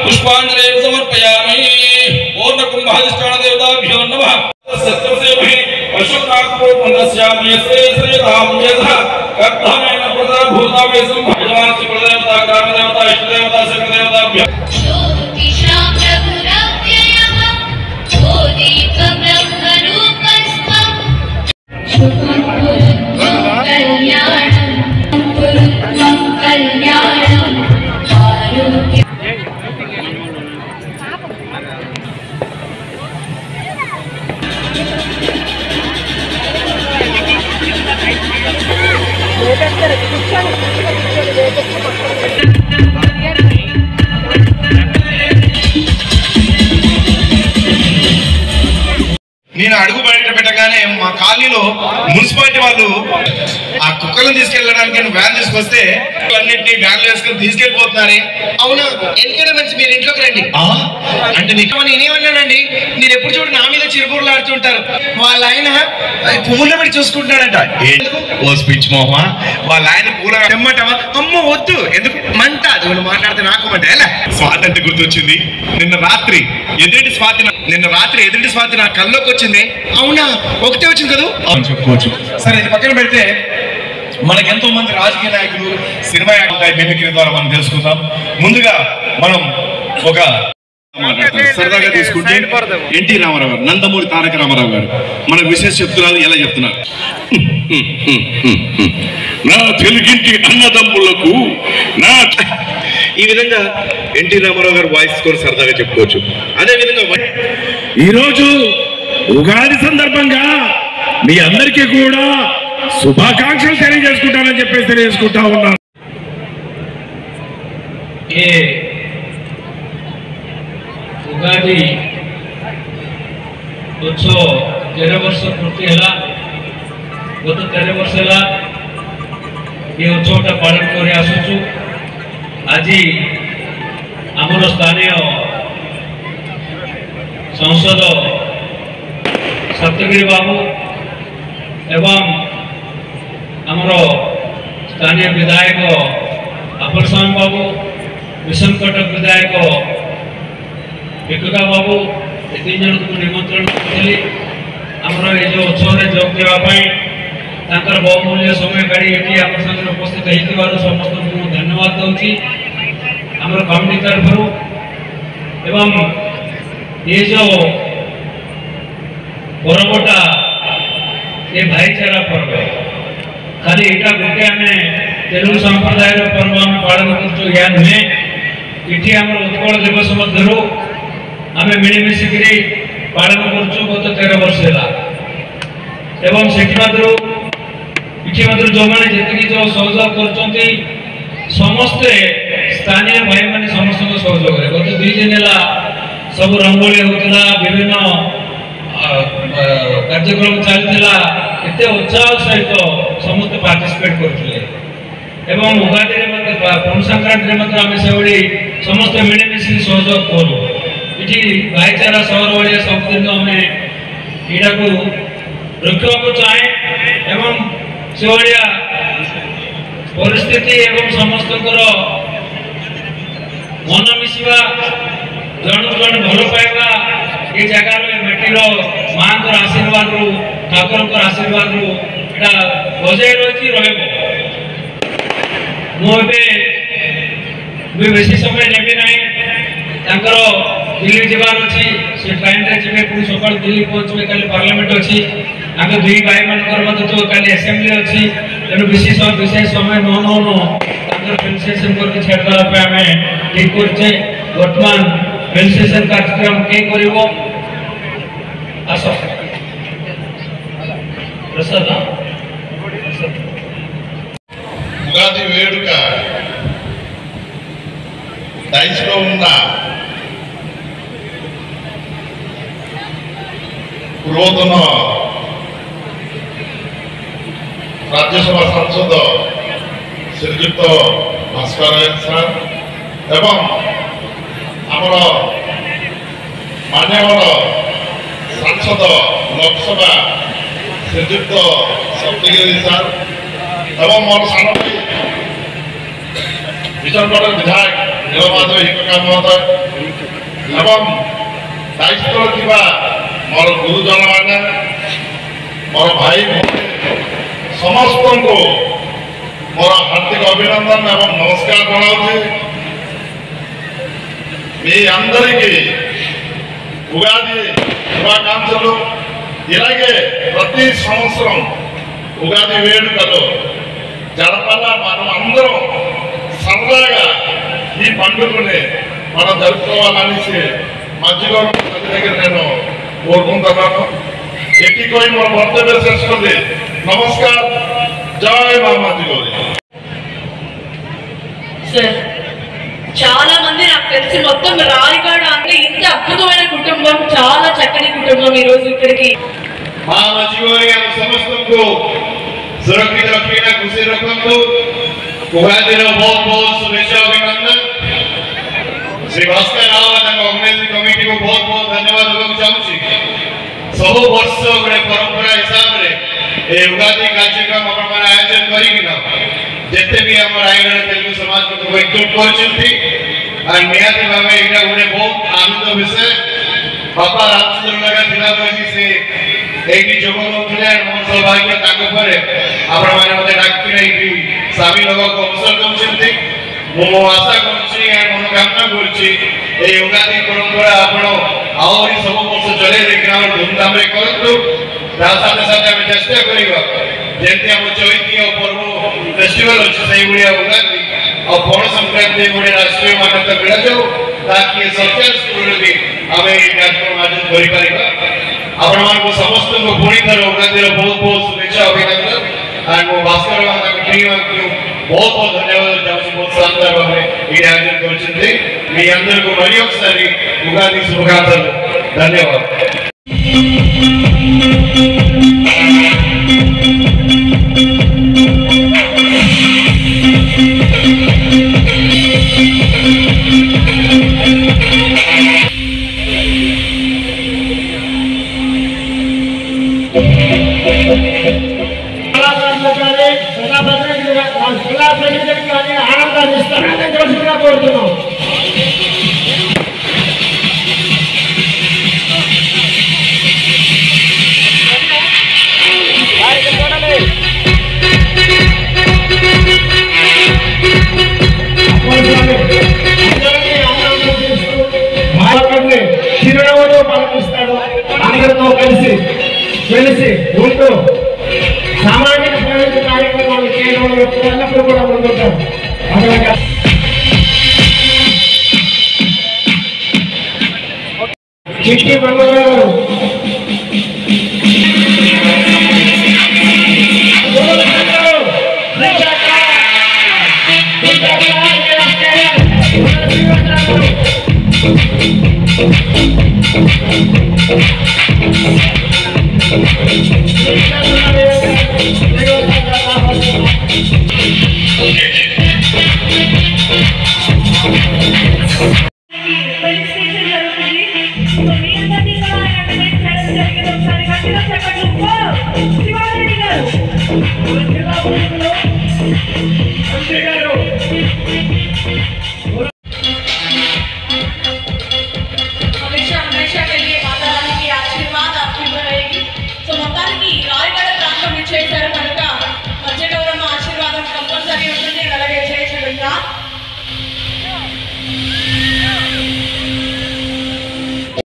पुष्पांजलि समर्पयामि। ओम कुंभाधिष्ठान देवताभ्यो नमः। सत्यसेवहि अशुक्राक्रो पुनस्यामि यस्य श्रीराम यथा कर्तमेन प्रदा भूतावे संभजवान कुलदेवता ग्रामदेवता इष्टदेवता सकलदेवताभ्यो ज्योतिषा प्रभुरव्ययः ज्योतिक ब्रह्मरूपस्त्वं शुभं कल्याणं आरोग्य నేను అడుగు బయట పెట్టగానే మా కాలనీలో మున్సిపాలిటీ వాళ్ళు ఆ కుక్కలను తీసుకెళ్ళడానికి వ్యాన్ తీసుకొస్తే అన్నింటినీ వ్యాన్లు వేసుకొని తీసుకెళ్ళిపోతున్నారే. అవును, ఎందుకైనా మంచి మీరు ఇంట్లోకి రండి. అంటే నేనేమన్నానండి, మీరు ఎప్పుడు చూడు నా మీద చిరుబూరులు ఆడుతుంటారు. వాళ్ళ ఆయన పువ్వులు పెట్టి చూసుకుంటున్నాడంట. ఓ స్పీచ్ మోహమా, వాళ్ళ ఆయన పూల తెమ్మంటావా? అమ్మ వద్దు, ఎందుకు మంట, అది వాళ్ళు మాట్లాడితే నాకు మంట. ఎలా స్వాతి అంటే గుర్తొచ్చింది. నిన్న రాత్రి ఎదుటి స్వాతి నా కల్లోకి వచ్చింది. అవునా, ఒకటే వచ్చింది కదా చెప్పుకోవచ్చు. సరే, ఇది పక్కన పెడితే మనకు ఎంతో మంది రాజకీయ నాయకులు, సినిమా యాక్టర్లు మిమిక్రీ ద్వారా మనం తెలుసుకుందాం. ముందుగా మనం ఒక సరదాగా తీసుకుంటే ఎన్టీ రామారావు గారు, నందమూరి తారక రామారావు గారు మనకు విశేష చెప్తున్నారు. ఎలా చెప్తున్నారు? నా తెలుగింటి అన్నదమ్ములకు నా ఈ విధంగా ఎన్టీ రామారావు గారు వాయిస్ కూడా సరదాగా చెప్పుకోవచ్చు. అదే విధంగా ఈరోజు ఉగాది సందర్భంగా మీ అందరికీ కూడా శుభాకాంక్షలు తెలియజేసుకుంటానని చెప్పేసి తెలియజేసుకుంటా ఉన్నాను. उगादी उत्सव 13 वर्ष पूर्ति है। गत 13 वर्ष है ये उत्सवटा पालन कर आसुचु। आज आमर स्थानीय सांसद सप्तगिरी बाबू एवं आमर स्थानीय विधायक अपल स्वामी बाबू, मिशन कटक विधायक विकुता बाबू, ये 3 जन को निमंत्रण करी आमर ये जो उत्सव में जोग देवाई बहुमूल्य समय काढ़ी ये आम सामने उपस्थित होती समस्त को धन्यवाद दूसरी आमर कमिटी तरफ एवं ये जो पर्वटा ये भाईचारा पर्व खाली यहाँ गोटे आम तेलुगु संप्रदाय पर्व आम पालन कर नुहे ये आम उत्कल दिवस मध्य आम मिलमिशिकी पालन कर गत 13 वर्ष है। एवं से जो मैंने जी जो सहयोग कर समस्ते स्थानीय भाई मैंने समस्त सहयोग गत 2 दिन है सब रंगोली होता विभिन्न कार्यक्रम चलता एत उत्साह सहित समस्त पार्टिसिपेट करते उगादी पौष संक्रांति आम से समस्त मिलमिशिकी सहयोग करूँ ये भाईचारा सहर भाया सबदिन आम यहाँ को रखा चाहे एवं से परिस्थिति एवं समस्त मन मिसवा जन जन भल पाइबा ये जगार माटीर माँ आशीर्वाद रु ठाकुर आशीर्वाद रु बजाय रही मुझे बेसी समय नेबी ना दिल्ली जबार अच्छी से ट्रेन रे जे पुणी सकाल दिल्ली पहुंचे कल पार्लियामेंट अच्छी आगे 2 भाई मान तो कल असेंबली अच्छी तेणु विशेष समय न फेलिसिटेशन करके छेड़देवा आम ठीक करे बर्तमान फेलिसिटेशन कार्यक्रम के करिवो आस प्रसाद ఉగాది వేడుక డైస్లో ఉన్న पूर्वतन राज्यसभा सांसद श्रीजुक्त भास्कर सार एवं आमर ମାନ୍ୟବର ସାଂସଦ ଲୋକସଭା ଶ୍ରୀଯୁକ୍ତ ସପ୍ତଗିରି ସାର୍ ଏବଂ ମୋର ସାନ ଭାଇ ବିଜୟଗଡ଼ ବିଧାୟକ ନୀଳମାଧବ ହିକା ମହୋଦୟ ଏବଂ ଦାୟିତ୍ୱରେ ଥିବା ମୋର ଗୁରୁଜନମାନେ ମୋର ଭାଇ ଭଉଣୀ ସମସ୍ତଙ୍କୁ ମୋର ହାର୍ଦ୍ଦିକ అభినందన ଏବଂ నమస్కారం జଣାଉଛି మీ అందరికీ ఉగాది శుభాకాంక్షలు. ఇలాగే ప్రతి సంవత్సరం ఉగాది వేడుకలు జరపాల. మనం అందరం సరదాగా ఈ పండుగని మనం జరుపుకోవాలనేసి మధ్యగౌరవ ప్రతి దగ్గర నేను కోరుకుంటున్నాను. ఎక్కిపోయి మనం కర్తవ్యం చేసుకుంది. నమస్కారం. జై మా మధ్యగౌరి. సార్ చాలా మంది నాకు తెలిసి మొత్తం రాయగడ అంటే ఇంత అద్భుతమైన కుటుంబం, చాలా చక్కని కుటుంబం ఈ రోజు ఇక్కడికి మా మధ్యగౌరి ଆମ ସମସ୍ତଙ୍କୁ ସୁରକ୍ଷିତ ରଖିବା ଖୁସି ରଖନ୍ତୁ. ଉଗାଦିର ବହୁତ ବହୁତ ଶୁଭେଚ୍ଛା ଅଭିନନ୍ଦନ. ଶ୍ରୀ ଭାସ୍କର ରାଓ ତାଙ୍କ ଅର୍ଗାନାଇଜିଂ କମିଟିକୁ ବହୁତ ବହୁତ ଧନ୍ୟବାଦ ଦେବାକୁ ଚାହୁଁଛି. ସବୁ ବର୍ଷ ଗୋଟେ ପରମ୍ପରା ହିସାବରେ ଏ ଉଗାଦି କାର୍ଯ୍ୟକ୍ରମ ଆପଣମାନେ ଆୟୋଜନ କରିକିନା ଯେତେ ବି ଆମ ରାୟଗଡ଼ା ତେଲୁଗୁ ସମାଜକୁ ଏକଜୁଟ କରିଛନ୍ତି. ନିହାତି ଭାବେ ଏଇଟା ଗୋଟେ ବହୁତ ଆନନ୍ଦ ବିଷୟ. ବାପା ରାମଚନ୍ଦ୍ର ଲେଖା ଥିଲାବେଳେ ସେ ଏଇଠି ଯୋଗ ଦେଉଥିଲେ. ମୋର ସୌଭାଗ୍ୟ ତାଙ୍କ ପରେ ଆପଣମାନେ ମୋତେ ଡାକିଲେ ଏଇଠି ସାମିଲ ହେବାକୁ ଅବସର ଦେଉଛନ୍ତି. ମୁଁ ଆଶା କରୁଛି ମନୋକାମନା କରୁଛି এই উগাদি পরম্পরা ଆପଣ ଆହୁରି ସବୁ ବର୍ଷ ଚଲେଇ ଦେଇକିନା ଆମେ ଧୁମଧାମରେ କରନ୍ତୁ. ତା ସାଥେ ସାଥେ ଆମେ ଚେଷ୍ଟା କରିବା ଯେମିତି ଆମ ଚୈତ୍ୟ ପର୍ବ ଫେଷ୍ଟିଭାଲ ଅଛି ସେଇଭଳିଆ ଉଗାଦି ଆଉ ପଣ ସଂକ୍ରାନ୍ତି ଗୋଟେ ରାଷ୍ଟ୍ରୀୟ ମାନ୍ୟତା ମିଳାଯାଉ, ତାକି ସରକାର ସ୍କୁଲରେ ବି ଆମେ ଏହି କାର୍ଯ୍ୟକ୍ରମ ଆୟୋଜନ କରିପାରିବା. ଆପଣମାନଙ୍କୁ ସମସ୍ତଙ୍କୁ ପୁଣି ଥରେ ଉଗାଦିର ବହୁତ ବହୁତ ଶୁଭେଚ୍ଛା ଅଭିନନ୍ଦନ. ମୁଁ ଭାସ୍କର ତାଙ୍କ ଟିମ୍କୁ बहुत बहुत धन्यवाद चाहूँ. बहुत शानदार भावे ये आयोजन करछन्ते. मी अंदर को मरी ఒకసారి ఉగాది శుభాకాంక్షలు. ధన్యవాదాలు. ఆనందాన్ని ఇస్తాను కోరుతున్నాం. చిరునవ్వుతో పాల్గొస్తాడు. అందరితో కలిసి వెలిసి ఉంటూ సామాజిక ప్రయోజన కార్యక్రమాలు చేయడం ఎల్లప్పుడూ కూడా ముందుంటాం. చిట్టి బంగారు Gracias.